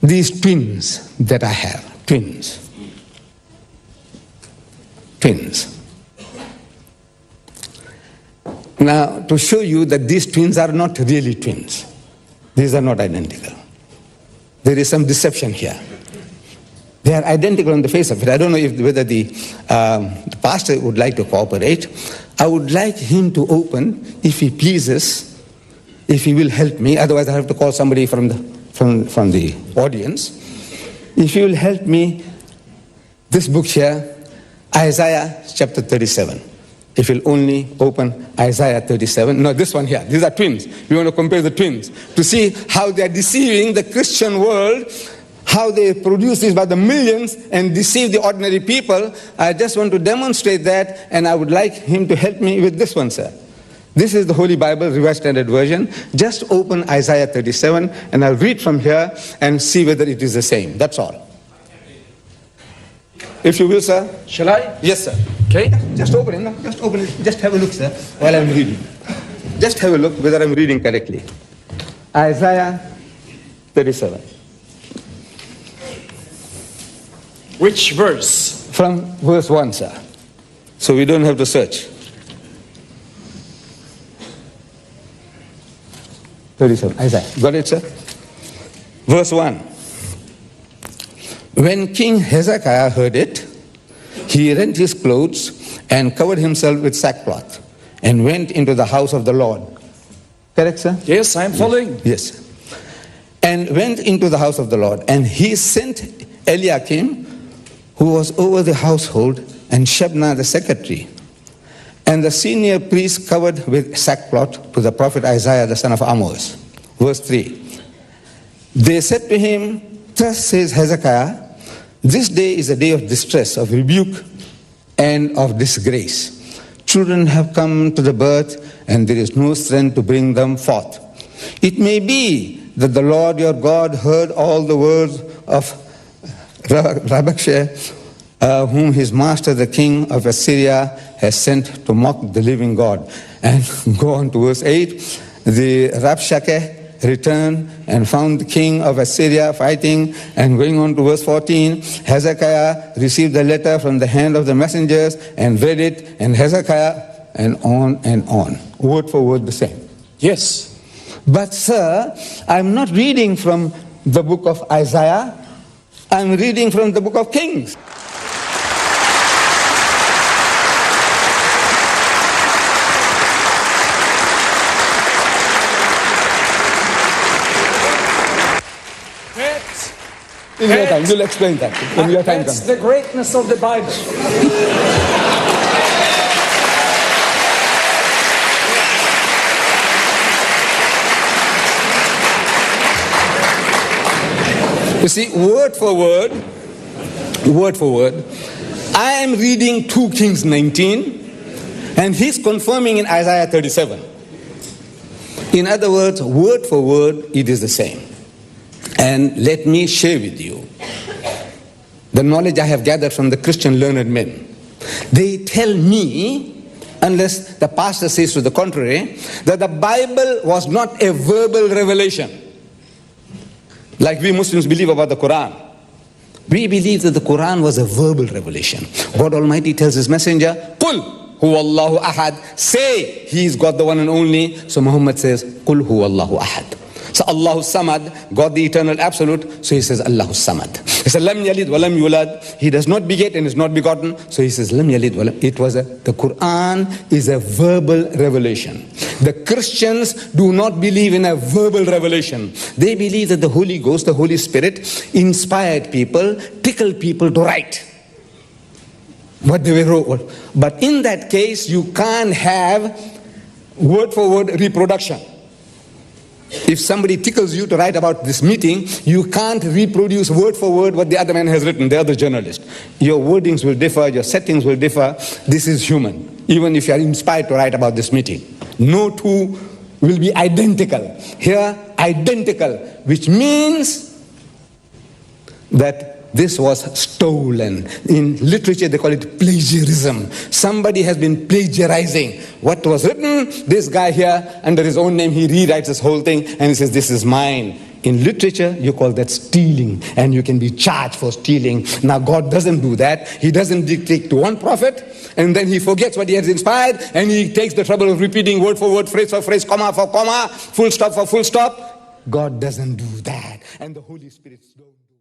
these twins that I have, twins. Now, to show you that these twins are not really twins, these are not identical. There is some deception here. They are identical on the face of it. I don't know whether the pastor would like to cooperate. I would like him to open, if he pleases, if he will help me. Otherwise, I have to call somebody from the audience. If he will help me, this book here, Isaiah chapter 37. If you'll only open Isaiah 37. No, this one here. These are twins. We want to compare the twins to see how they are deceiving the Christian world, how they produce this by the millions and deceive the ordinary people. I just want to demonstrate that, and I would like him to help me with this one, sir. This is the Holy Bible, Revised Standard Version. Just open Isaiah 37, and I'll read from here and see whether it is the same. That's all. If you will, sir. Shall I? Yes, sir. Okay. Just open it. Just open it. Just have a look, sir, while I'm reading. Just have a look whether I'm reading correctly. Isaiah 37. Which verse? From verse 1, sir. So we don't have to search. 37. Isaiah. Got it, sir? Verse 1. When King Hezekiah heard it, he rent his clothes and covered himself with sackcloth and went into the house of the Lord. Correct, sir? Yes, I am following. Yes. And went into the house of the Lord, and he sent Eliakim, who was over the household, and Shebna the secretary, and the senior priest covered with sackcloth to the prophet Isaiah the son of Amos. Verse 3. They said to him, thus says Hezekiah, this day is a day of distress, of rebuke, and of disgrace. Children have come to the birth, and there is no strength to bring them forth. It may be that the Lord your God heard all the words of Rabshakeh, whom his master, the king of Assyria, has sent to mock the living God. And go on to verse 8. The Rabshakeh returned and found the king of Assyria fighting, and going on to verse 14, Hezekiah received the letter from the hand of the messengers and read it, and Hezekiah, and on, word for word the same. Yes. But sir, I'm not reading from the book of Isaiah, I'm reading from the book of Kings. In your time, you'll explain that when your time That's comes. the greatness of the Bible. You see, word for word, I am reading 2 Kings 19, and he's confirming in Isaiah 37. In other words, word for word, it is the same. And let me share with you the knowledge I have gathered from the Christian learned men. They tell me, unless the pastor says to the contrary, that the Bible was not a verbal revelation, like we Muslims believe about the Quran. We believe that the Quran was a verbal revelation. God Almighty tells his messenger, Qul huwallahu ahad, say he is God the one and only. So Muhammad says, Qul huwallahu ahad. So Allahu Samad, God the eternal absolute, so he says Allahu Samad. He says Lam Yalid wa Lam Yulad, he does not beget and is not begotten, so he says Lam Yalid wa Lam. The Quran is a verbal revelation. The Christians do not believe in a verbal revelation. They believe that the Holy Ghost, the Holy Spirit, inspired people, tickled people to write what they wrote. But in that case, you can't have word for word reproduction. If somebody tickles you to write about this meeting, you can't reproduce word for word what the other man has written, the other journalist. Your wordings will differ, your settings will differ. This is human. Even if you are inspired to write about this meeting, no two will be identical. Here, identical, which means that this was stolen. In literature, they call it plagiarism. Somebody has been plagiarizing what was written. This guy here, under his own name, he rewrites this whole thing and he says, this is mine. In literature, you call that stealing, and you can be charged for stealing. Now, God doesn't do that. He doesn't dictate to one prophet, and then he forgets what he has inspired, and he takes the trouble of repeating word for word, phrase for phrase, comma for comma, full stop for full stop. God doesn't do that, and the Holy Spirit don't do